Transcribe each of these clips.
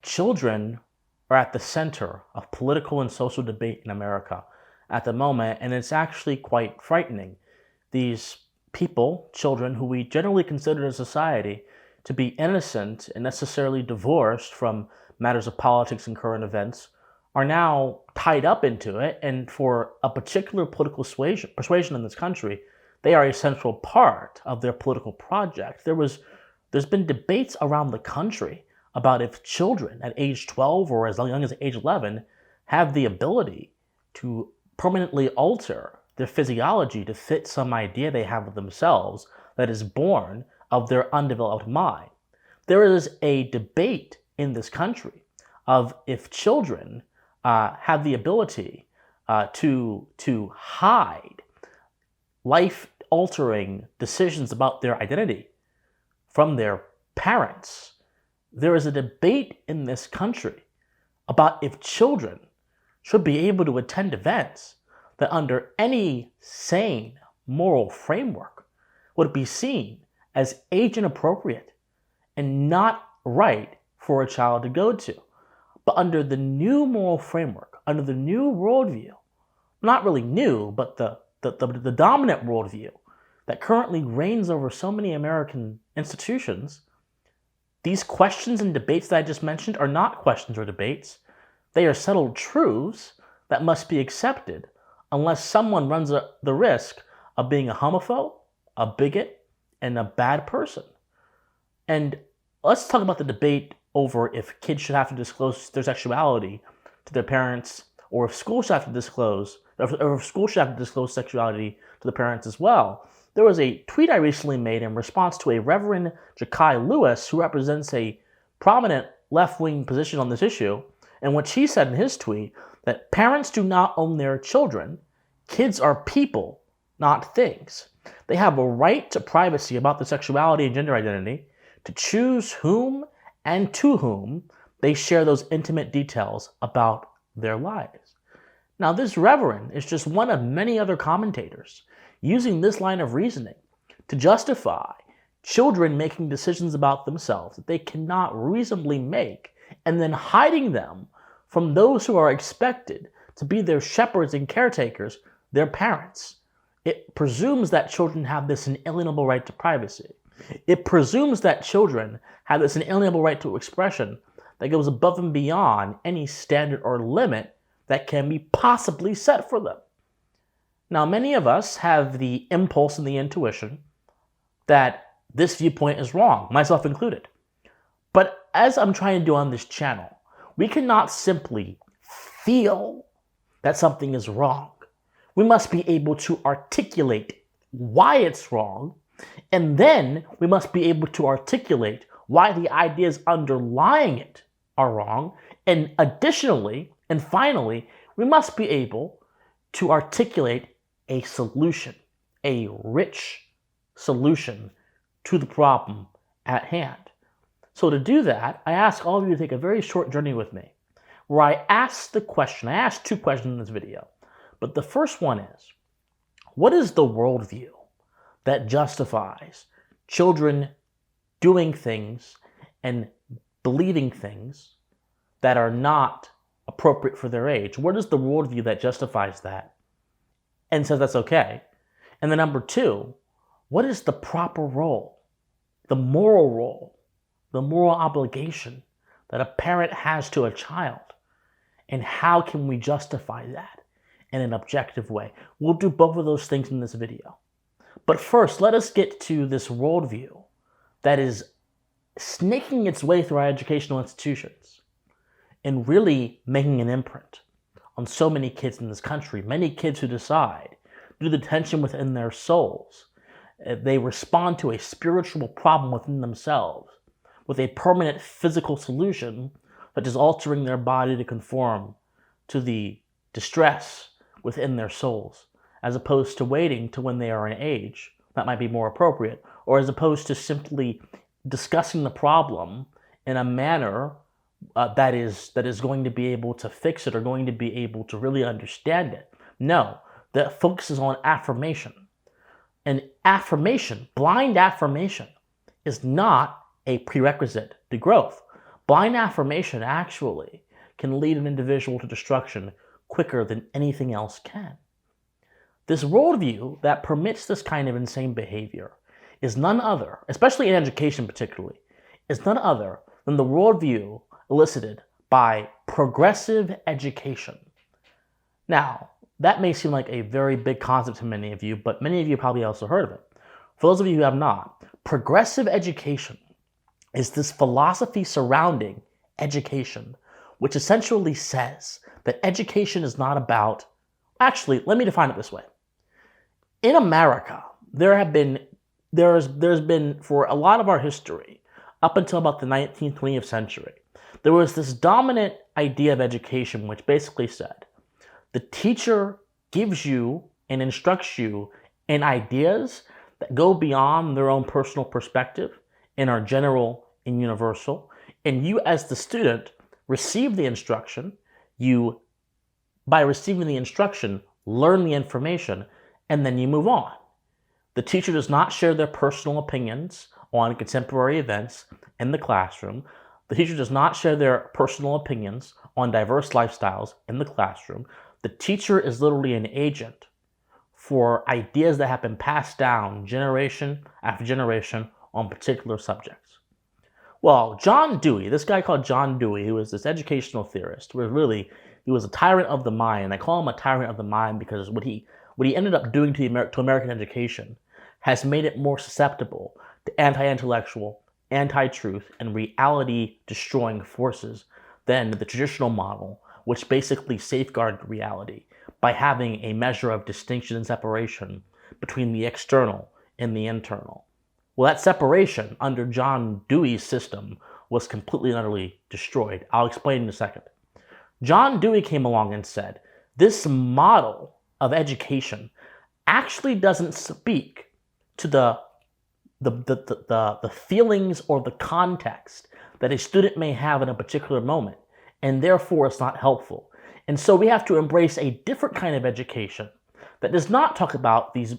children are at the center of political and social debate in America at the moment, and it's actually quite frightening. These people, children, who we generally consider as society to be innocent and necessarily divorced from matters of politics and current events, are now tied up into it, and for a particular political persuasion in this country, they are a central part of their political project. There's been debates around the country about if children at age 12 or as young as age 11 have the ability to permanently alter their physiology to fit some idea they have of themselves that is born of their undeveloped mind. There is a debate in this country of if children have the ability to hide life-altering decisions about their identity from their parents. There is a debate in this country about if children should be able to attend events that under any sane moral framework would be seen as age inappropriate and not right for a child to go to. But under the new moral framework, under the new worldview, not really new, but the dominant worldview that currently reigns over so many American institutions, these questions and debates that I just mentioned are not questions or debates. They are settled truths that must be accepted unless someone runs the risk of being a homophobe, a bigot, and a bad person. And let's talk about the debate over if kids should have to disclose their sexuality to their parents, or if schools should have to disclose, or if schools should have to disclose sexuality to the parents as well. There was a tweet I recently made in response to a Reverend Ja'Kai Lewis, who represents a prominent left-wing position on this issue, in which he said in his tweet that parents do not own their children. Kids are people, not things. They have a right to privacy about their sexuality and gender identity, to choose whom and to whom they share those intimate details about their lives. Now, this reverend is just one of many other commentators using this line of reasoning to justify children making decisions about themselves that they cannot reasonably make, and then hiding them from those who are expected to be their shepherds and caretakers, their parents. It presumes that children have this inalienable right to privacy. It presumes that children have this inalienable right to expression that goes above and beyond any standard or limit that can be possibly set for them. Now, many of us have the impulse and the intuition that this viewpoint is wrong, myself included. But as I'm trying to do on this channel, we cannot simply feel that something is wrong. We must be able to articulate why it's wrong, and then we must be able to articulate why the ideas underlying it are wrong, and additionally, and finally, we must be able to articulate a solution, a rich solution to the problem at hand. So to do that, I ask all of you to take a very short journey with me, where I ask two questions in this video. But the first one is, what is the worldview that justifies children doing things and believing things that are not appropriate for their age? What is the worldview that justifies that and says that's okay? And then number two, what is the proper role, the moral obligation that a parent has to a child? And how can we justify that in an objective way? We'll do both of those things in this video. But first, let us get to this worldview that is snaking its way through our educational institutions and really making an imprint on so many kids in this country, many kids who decide, due to the tension within their souls, they respond to a spiritual problem within themselves with a permanent physical solution, such as altering their body to conform to the distress within their souls, as opposed to waiting to when they are an age that might be more appropriate, or as opposed to simply discussing the problem in a manner that is going to be able to fix it or going to be able to really understand it. No, that focuses on affirmation. And affirmation, blind affirmation, is not a prerequisite to growth. Blind affirmation actually can lead an individual to destruction quicker than anything else can. This worldview that permits this kind of insane behavior is none other, especially in education particularly, is none other than the worldview elicited by progressive education. Now, that may seem like a very big concept to many of you, but many of you probably also heard of it. For those of you who have not, progressive education is this philosophy surrounding education, which essentially says that education is not about... Actually, let me define it this way. In America, there's been, for a lot of our history, up until about the 19th, 20th century, there was this dominant idea of education which basically said, the teacher gives you and instructs you in ideas that go beyond their own personal perspective and are general and universal. And you, as the student, receive the instruction. You, by receiving the instruction, learn the information, and then you move on. The teacher does not share their personal opinions on contemporary events in the classroom. The teacher does not share their personal opinions on diverse lifestyles in the classroom. The teacher is literally an agent for ideas that have been passed down generation after generation on particular subjects. Well, John Dewey, this guy called John Dewey, who was this educational theorist, he was a tyrant of the mind. I call him a tyrant of the mind because what he ended up doing to American education has made it more susceptible to anti-intellectual, anti-truth, and reality-destroying forces than the traditional model, which basically safeguarded reality by having a measure of distinction and separation between the external and the internal. Well, that separation under John Dewey's system was completely and utterly destroyed. I'll explain in a second. John Dewey came along and said, this model of education actually doesn't speak to the feelings or the context that a student may have in a particular moment, and therefore it's not helpful. And so we have to embrace a different kind of education that does not talk about these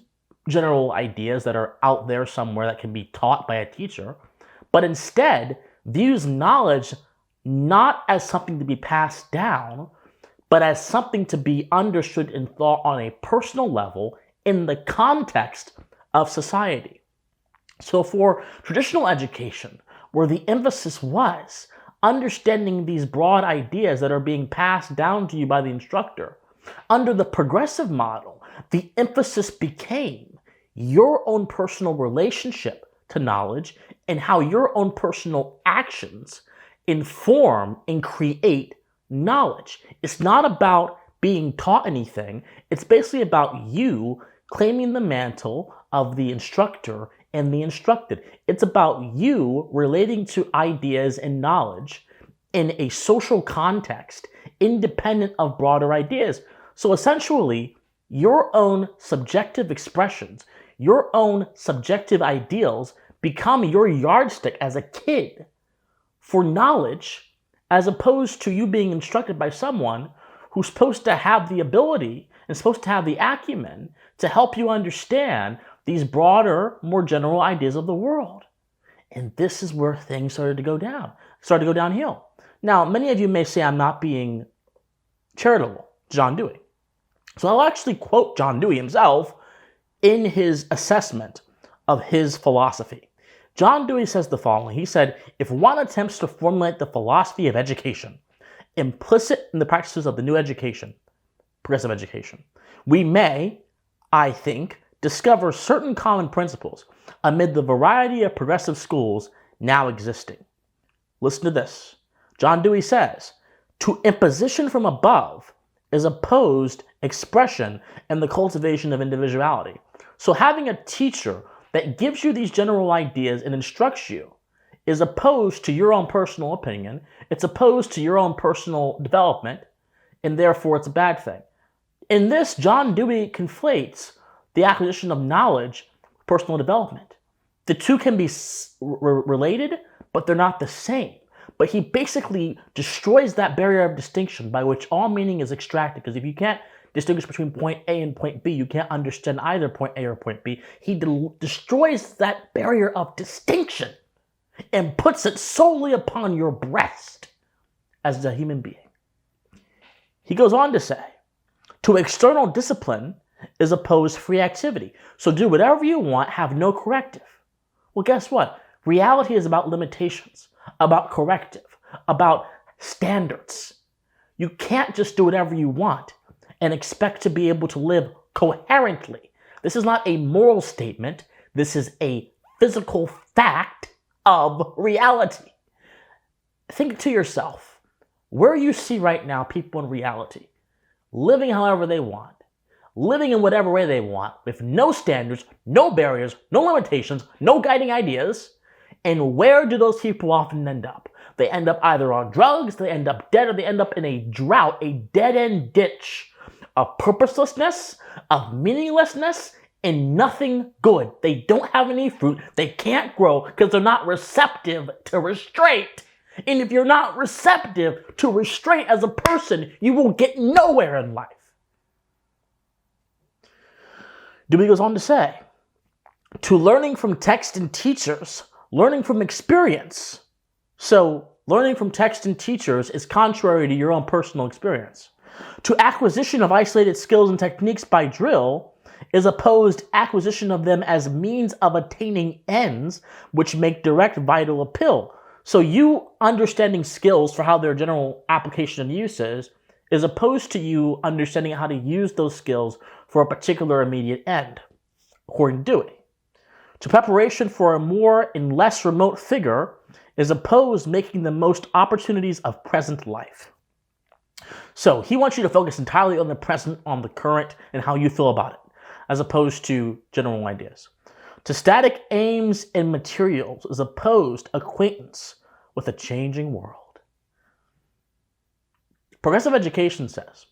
general ideas that are out there somewhere that can be taught by a teacher, but instead views knowledge not as something to be passed down, but as something to be understood and thought on a personal level in the context of society. So for traditional education, where the emphasis was understanding these broad ideas that are being passed down to you by the instructor, under the progressive model, the emphasis became your own personal relationship to knowledge and how your own personal actions inform and create knowledge. It's not about being taught anything. It's basically about you claiming the mantle of the instructor and the instructed. It's about you relating to ideas and knowledge in a social context, independent of broader ideas. So essentially, your own subjective expressions, your own subjective ideals become your yardstick as a kid for knowledge, as opposed to you being instructed by someone who's supposed to have the ability and supposed to have the acumen to help you understand these broader, more general ideas of the world. And this is where things started to go downhill. Now, many of you may say I'm not being charitable, John Dewey. So I'll actually quote John Dewey himself in his assessment of his philosophy. John Dewey says the following. He said, if one attempts to formulate the philosophy of education, implicit in the practices of the new education, progressive education, we may, I think, discover certain common principles amid the variety of progressive schools now existing. Listen to this. John Dewey says, to imposition from above is opposed expression and the cultivation of individuality. So having a teacher that gives you these general ideas and instructs you is opposed to your own personal opinion. It's opposed to your own personal development, and therefore it's a bad thing. In this, John Dewey conflates the acquisition of knowledge with personal development. The two can be related, but they're not the same. But he basically destroys that barrier of distinction by which all meaning is extracted, because if you can't distinguish between point A and point B, you can't understand either point A or point B. He destroys that barrier of distinction. and puts it solely upon your breast as a human being. He goes on to say, to external discipline is opposed free activity. So do whatever you want, have no corrective. Well, guess what? Reality is about limitations, about corrective, about standards. You can't just do whatever you want and expect to be able to live coherently. This is not a moral statement. This is a physical fact of reality. Think to yourself, where you see right now people in reality, living however they want, living in whatever way they want, with no standards, no barriers, no limitations, no guiding ideas. And where do those people often end up? They end up either on drugs, they end up dead, or they end up in a drought, a dead-end ditch of purposelessness, of meaninglessness, and nothing good. They don't have any fruit. They can't grow because they're not receptive to restraint. And if you're not receptive to restraint as a person, you will get nowhere in life. Dewey goes on to say, to learning from text and teachers, learning from experience. So learning from text and teachers is contrary to your own personal experience. To acquisition of isolated skills and techniques by drill is opposed acquisition of them as means of attaining ends which make direct vital appeal. So you understanding skills for how their general application and use is opposed to you understanding how to use those skills for a particular immediate end, according to Dewey. To preparation for a more and less remote figure is opposed making the most opportunities of present life. So he wants you to focus entirely on the present, on the current, and how you feel about it, as opposed to general ideas. To static aims and materials is opposed acquaintance with a changing world. Progressive education says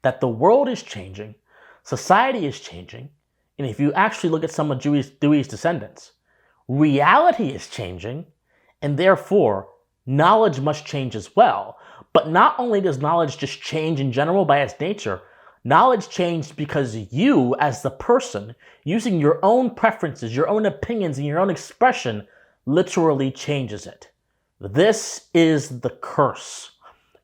that the world is changing, society is changing, and if you actually look at some of Dewey's descendants, reality is changing, and therefore knowledge must change as well. But not only does knowledge just change in general by its nature, knowledge changed because you, as the person, using your own preferences, your own opinions, and your own expression, literally changes it. This is the curse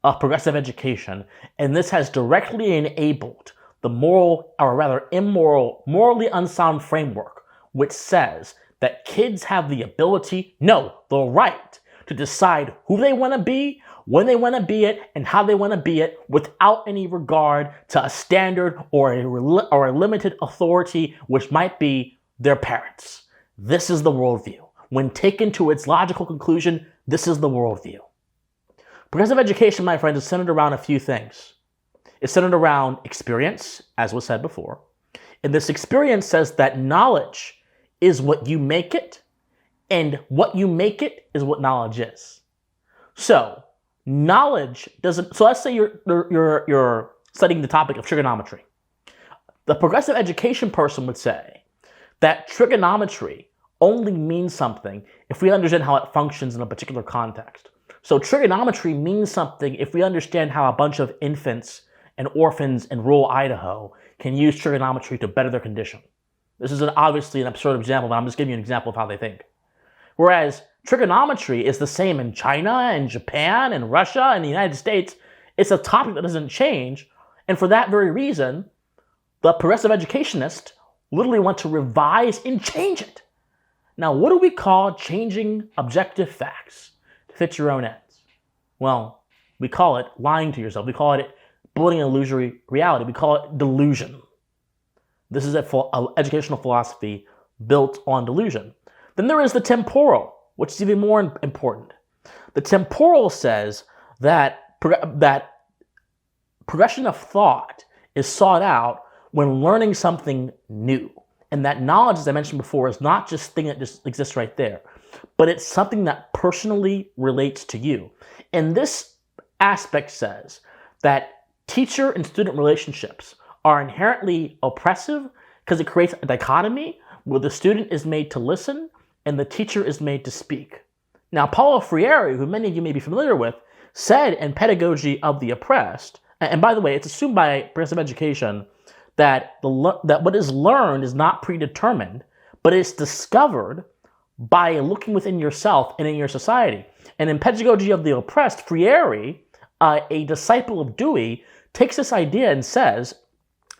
of progressive education, and this has directly enabled the moral, or rather immoral, morally unsound framework, which says that kids have the ability, no, the right, to decide who they want to be, when they want to be it, and how they want to be it, without any regard to a standard or a limited authority, which might be their parents. This is the worldview. When taken to its logical conclusion, this is the worldview. Progressive education, my friends, is centered around a few things. It's centered around experience, as was said before. And this experience says that knowledge is what you make it, and what you make it is what knowledge is. So, knowledge doesn't, so let's say you're studying the topic of trigonometry. The progressive education person would say that trigonometry only means something if we understand how it functions in a particular context. So trigonometry means something if we understand how a bunch of infants and orphans in rural Idaho can use trigonometry to better their condition. This is obviously an absurd example, but I'm just giving you an example of how they think. Whereas trigonometry is the same in China and Japan and Russia and the United States. It's a topic that doesn't change. And for that very reason, the progressive educationists literally want to revise and change it. Now, what do we call changing objective facts to fit your own ends? Well, we call it lying to yourself. We call it building an illusory reality. We call it delusion. This is an educational philosophy built on delusion. Then there is the temporal, which is even more important. The temporal says that progression of thought is sought out when learning something new. And that knowledge, as I mentioned before, is not just a thing that just exists right there, but it's something that personally relates to you. And this aspect says that teacher and student relationships are inherently oppressive because it creates a dichotomy where the student is made to listen and the teacher is made to speak. Now, Paulo Freire, who many of you may be familiar with, said in Pedagogy of the Oppressed, and by the way, it's assumed by progressive education that what is learned is not predetermined, but it's discovered by looking within yourself and in your society. And in Pedagogy of the Oppressed, Freire, a disciple of Dewey, takes this idea and says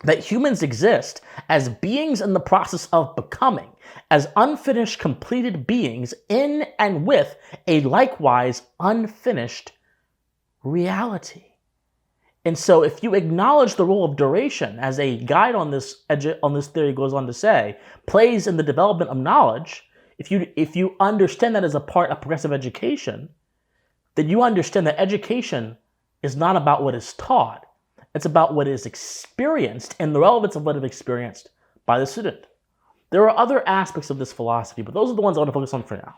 that humans exist as beings in the process of becoming, as unfinished, completed beings in and with a likewise unfinished reality. And so if you acknowledge the role of duration as a guide on this theory, goes on to say, plays in the development of knowledge, if you understand that as a part of progressive education, then you understand that education is not about what is taught. It's about what is experienced and the relevance of what is experienced by the student. There are other aspects of this philosophy, but those are the ones I want to focus on for now.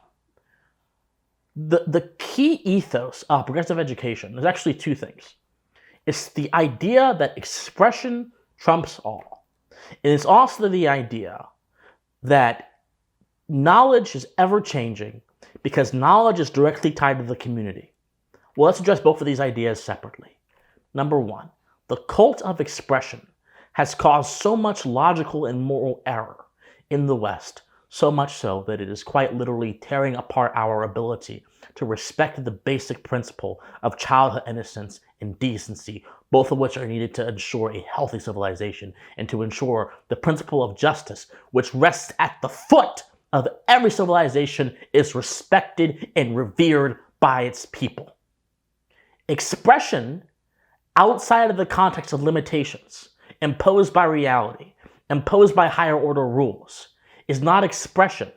The key ethos of progressive education is actually two things. It's the idea that expression trumps all. And it's also the idea that knowledge is ever-changing because knowledge is directly tied to the community. Well, let's address both of these ideas separately. Number one, the cult of expression has caused so much logical and moral error in the West, so much so that it is quite literally tearing apart our ability to respect the basic principle of childhood innocence and decency, both of which are needed to ensure a healthy civilization and to ensure the principle of justice, which rests at the foot of every civilization, is respected and revered by its people. Expression outside of the context of limitations imposed by reality, imposed by higher order rules, is not expression.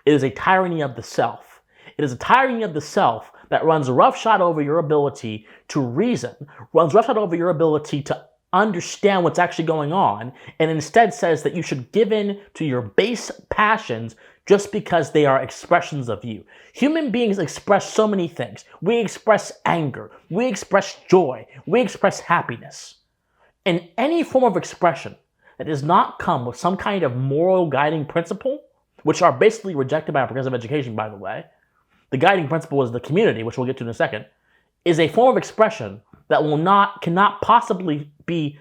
It is a tyranny of the self. It is a tyranny of the self that runs roughshod over your ability to reason, runs roughshod over your ability to understand what's actually going on, and instead says that you should give in to your base passions just because they are expressions of you. Human beings express so many things. We express anger. We express joy. We express happiness. And any form of expression that does not come with some kind of moral guiding principle, which are basically rejected by progressive education, by the way, the guiding principle is the community, which we'll get to in a second, is a form of expression that cannot possibly be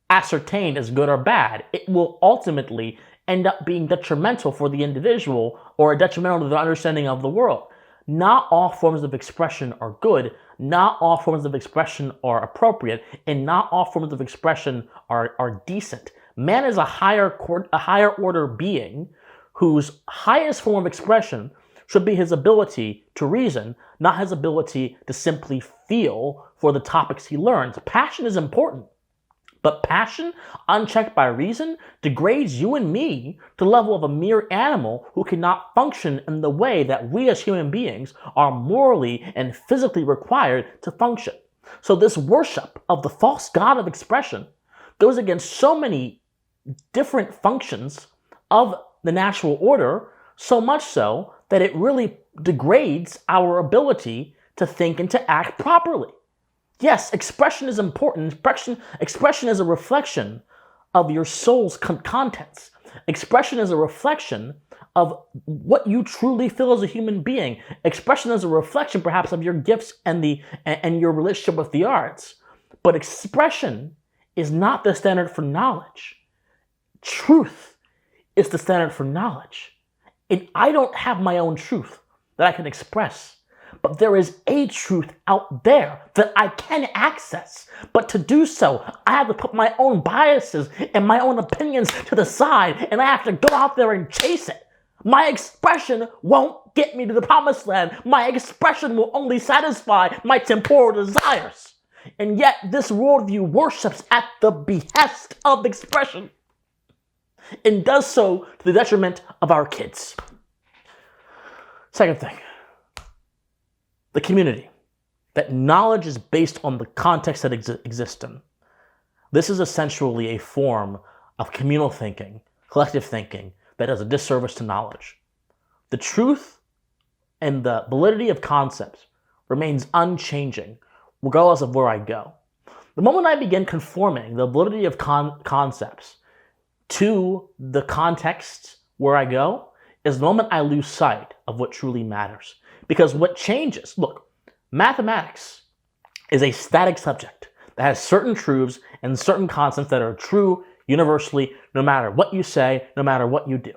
ascertained as good or bad. It will ultimately end up being detrimental for the individual or detrimental to the understanding of the world. Not all forms of expression are good, not all forms of expression are appropriate, and not all forms of expression are decent. Man is a higher order being whose highest form of expression should be his ability to reason, not his ability to simply feel for the topics he learns. Passion is important, but passion, unchecked by reason, degrades you and me to the level of a mere animal who cannot function in the way that we as human beings are morally and physically required to function. So this worship of the false god of expression goes against so many different functions of the natural order, so much so that it really degrades our ability to think and to act properly. Yes, expression is important. Expression is a reflection of your soul's contents. Expression is a reflection of what you truly feel as a human being. Expression is a reflection, perhaps, of your gifts and your relationship with the arts. But expression is not the standard for knowledge. Truth is the standard for knowledge. And I don't have my own truth that I can express. But there is a truth out there that I can access. But to do so, I have to put my own biases and my own opinions to the side, and I have to go out there and chase it. My expression won't get me to the promised land. My expression will only satisfy my temporal desires. And yet this worldview worships at the behest of expression and does so to the detriment of our kids. Second thing. The community. That knowledge is based on the context that exists in. This is essentially a form of communal thinking, collective thinking, that does a disservice to knowledge. The truth and the validity of concepts remains unchanging, regardless of where I go. The moment I begin conforming the validity of concepts to the context where I go is the moment I lose sight of what truly matters. Because what changes, look, mathematics is a static subject that has certain truths and certain constants that are true universally, no matter what you say, no matter what you do.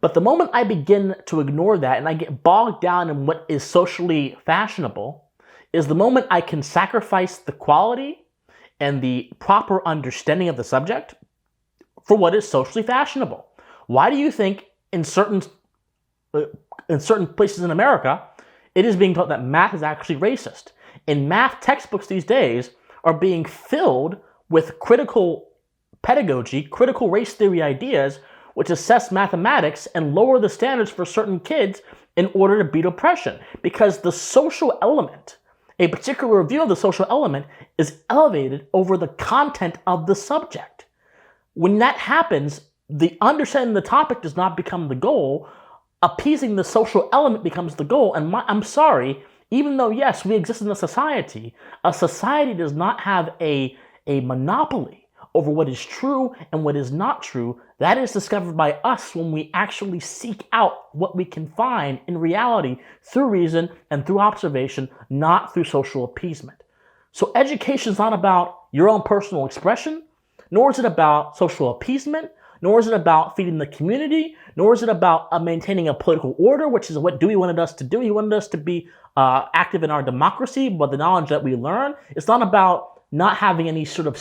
But the moment I begin to ignore that and I get bogged down in what is socially fashionable is the moment I can sacrifice the quality and the proper understanding of the subject for what is socially fashionable. Why do you think in certain places in America, it is being taught that math is actually racist? And math textbooks these days are being filled with critical pedagogy, critical race theory ideas, which assess mathematics and lower the standards for certain kids in order to beat oppression. Because the social element, a particular view of the social element, is elevated over the content of the subject. When that happens, the understanding of the topic does not become the goal. Appeasing the social element becomes the goal. And I'm sorry, even though, yes, we exist in a society does not have a monopoly over what is true and what is not true. That is discovered by us when we actually seek out what we can find in reality through reason and through observation, not through social appeasement. So education is not about your own personal expression, nor is it about social appeasement, nor is it about feeding the community, nor is it about maintaining a political order, which is what Dewey wanted us to do. He wanted us to be active in our democracy, but the knowledge that we learn. It's not about not having any sort of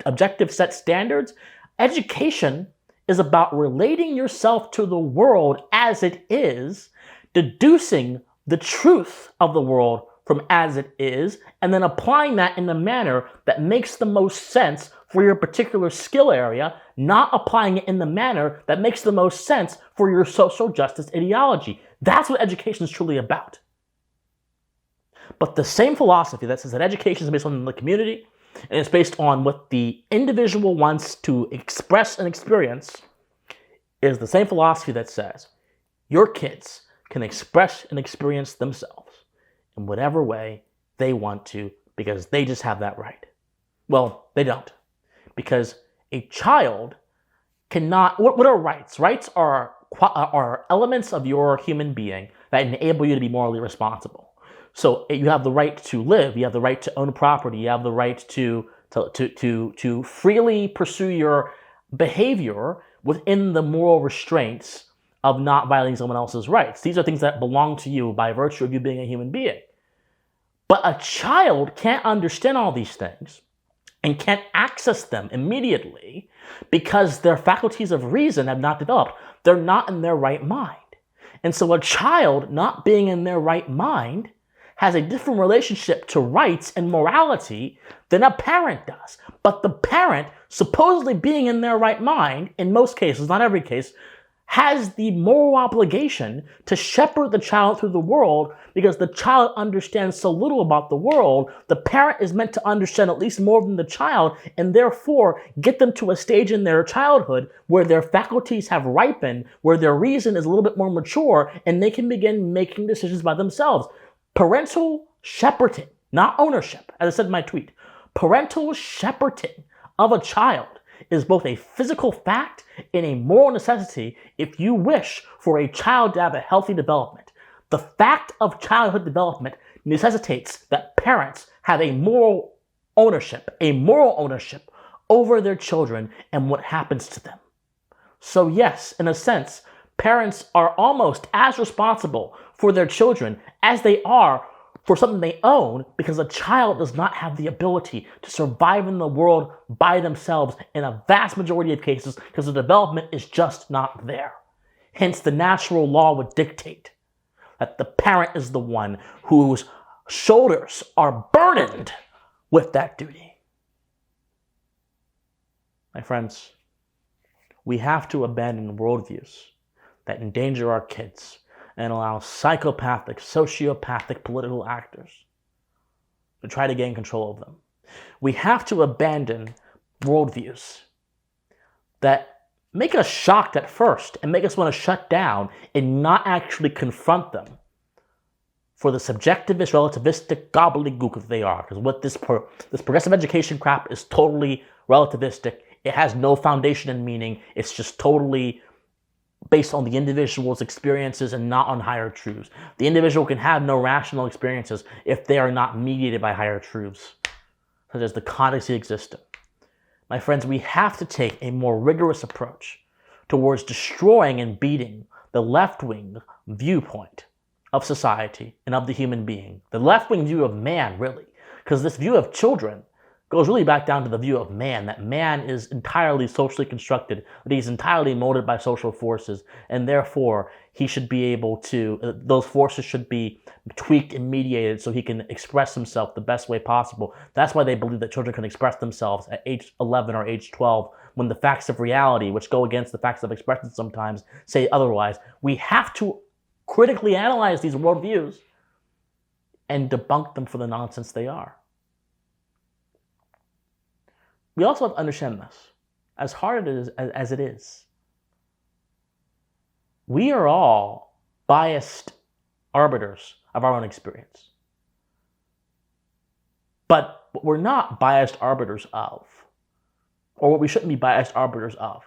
objective set standards. Education is about relating yourself to the world as it is, deducing the truth of the world from as it is, and then applying that in a manner that makes the most sense for your particular skill area, not applying it in the manner that makes the most sense for your social justice ideology. That's what education is truly about. But the same philosophy that says that education is based on the community and it's based on what the individual wants to express and experience is the same philosophy that says your kids can express and experience themselves in whatever way they want to because they just have that right. Well, they don't. Because a child cannot... What are rights? Rights are elements of your human being that enable you to be morally responsible. So you have the right to live, you have the right to own property, you have the right to freely pursue your behavior within the moral restraints of not violating someone else's rights. These are things that belong to you by virtue of you being a human being. But a child can't understand all these things and can't access them immediately because their faculties of reason have not developed. They're not in their right mind. And so a child not being in their right mind has a different relationship to rights and morality than a parent does. But the parent, supposedly being in their right mind, in most cases, not every case, has the moral obligation to shepherd the child through the world because the child understands so little about the world. The parent is meant to understand at least more than the child and therefore get them to a stage in their childhood where their faculties have ripened, where their reason is a little bit more mature, and they can begin making decisions by themselves. Parental shepherding, not ownership, as I said in my tweet. Parental shepherding of a child is both a physical fact and a moral necessity if you wish for a child to have a healthy development. The fact of childhood development necessitates that parents have a moral ownership over their children and what happens to them. So yes, in a sense, parents are almost as responsible for their children as they are for something they own, because a child does not have the ability to survive in the world by themselves in a vast majority of cases because the development is just not there. Hence, the natural law would dictate that the parent is the one whose shoulders are burdened with that duty. My friends, we have to abandon worldviews that endanger our kids and allow psychopathic, sociopathic political actors to try to gain control of them. We have to abandon worldviews that make us shocked at first and make us want to shut down and not actually confront them for the subjectivist, relativistic gobbledygook that they are. Because what this progressive education crap is totally relativistic. It has no foundation in meaning. It's just totally based on the individual's experiences and not on higher truths. The individual can have no rational experiences if they are not mediated by higher truths, such as the context he exists in. My friends, we have to take a more rigorous approach towards destroying and beating the left-wing viewpoint of society and of the human being. The left-wing view of man, really. Because this view of children goes really back down to the view of man, that man is entirely socially constructed, that he's entirely molded by social forces, and therefore he should be able to, those forces should be tweaked and mediated so he can express himself the best way possible. That's why they believe that children can express themselves at age 11 or age 12, when the facts of reality, which go against the facts of expression sometimes, say otherwise. We have to critically analyze these worldviews and debunk them for the nonsense they are. We also have to understand this. As hard as it is, we are all biased arbiters of our own experience. But what we're not biased arbiters of, or what we shouldn't be biased arbiters of,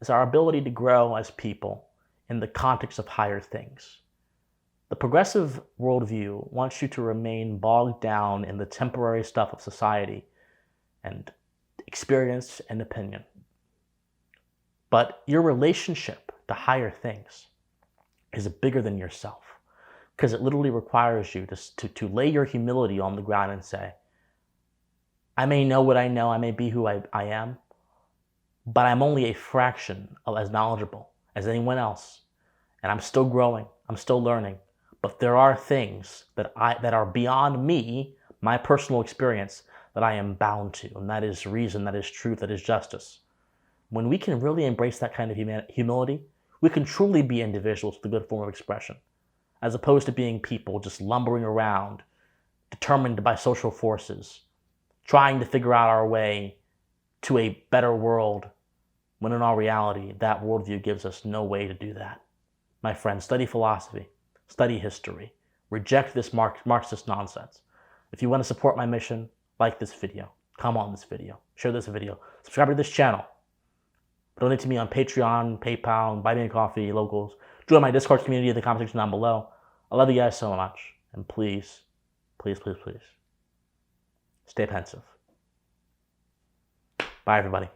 is our ability to grow as people in the context of higher things. The progressive worldview wants you to remain bogged down in the temporary stuff of society and experience and opinion. But your relationship to higher things is bigger than yourself, because it literally requires you to lay your humility on the ground and say, I may know what I know, I may be who I am, but I'm only a fraction of as knowledgeable as anyone else, and I'm still growing, I'm still learning, but there are things that are beyond me, my personal experience, that I am bound to, and that is reason, that is truth, that is justice. When we can really embrace that kind of humility, we can truly be individuals with a good form of expression, as opposed to being people just lumbering around, determined by social forces, trying to figure out our way to a better world, when in all reality, that worldview gives us no way to do that. My friends, study philosophy, study history, reject this Marxist nonsense. If you want to support my mission, like this video, comment on this video, share this video, subscribe to this channel, donate to me on Patreon, PayPal, buy me a coffee, locals, join my Discord community in the comment section down below. I love you guys so much, and please, please, please, please, stay pensive. Bye, everybody.